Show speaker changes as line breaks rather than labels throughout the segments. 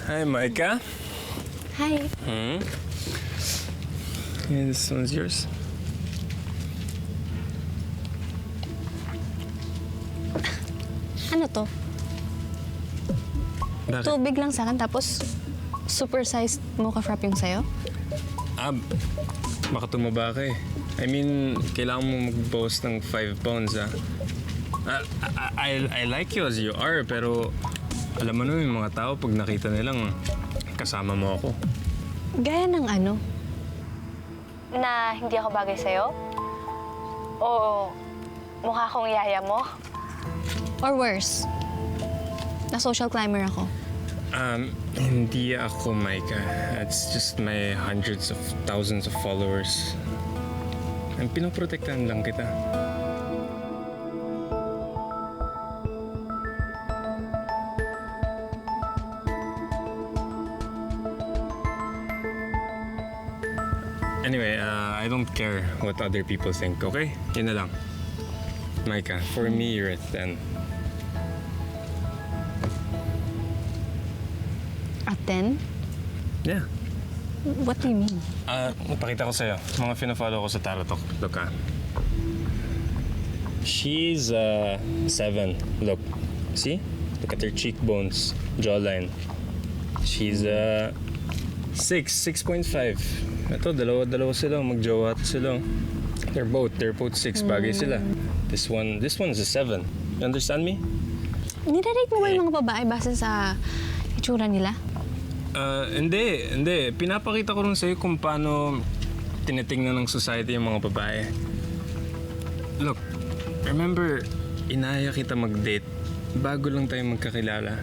Hi, Micah.
Hi.
Yeah, this one's yours.
Ano to?
Bakit?
Tubig lang sa akin tapos super-sized mocha frap yung sa'yo?
Baka tumaba ka eh. I mean, kailangan mo mag-boast ng 5 pounds, ah. I like you as you are, pero alam mo naman yung mga tao pag nakita nilang kasama mo ako.
Gaya ng ano? Na hindi ako bagay sa'yo? O mukha akong yaya mo? Or worse, na social climber ako?
Hindi ako, Micah. It's just my hundreds of thousands of followers. Ang pinoprotektahan lang kita. Anyway, I don't care what other people think, okay? Yun na lang. Micah, for me, you're a 10.
A 10?
Yeah.
What do you mean?
Napakita ko sa'yo. Mga fina-follow ko sa Taratok. Look, She's 7. Look. See? Look at her cheekbones, jawline. She's 6.5. Ito, dalawa sila. Magjowa sila. They're both 6. Bagay sila. This one's a 7. You understand me?
Nire-rate mo ba yung mga babae base sa itsura nila?
Hindi. Pinapakita ko rin sa'yo kung paano tinitingnan ng society yung mga babae. Look, remember, inaya kita mag-date bago lang tayo magkakilala.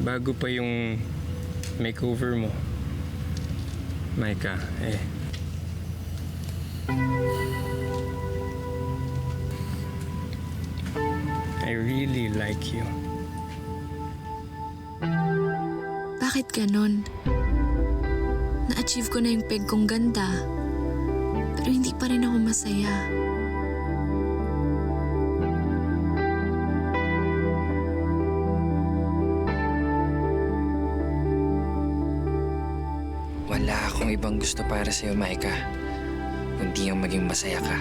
Bago pa yung makeover mo. Micah, I really like you.
Bakit ganon? Na-achieve ko na yung peg kong ganda. Pero hindi pa rin ako masaya.
Wala akong ibang gusto para sa'yo, Micah. Kundi yung maging masaya ka.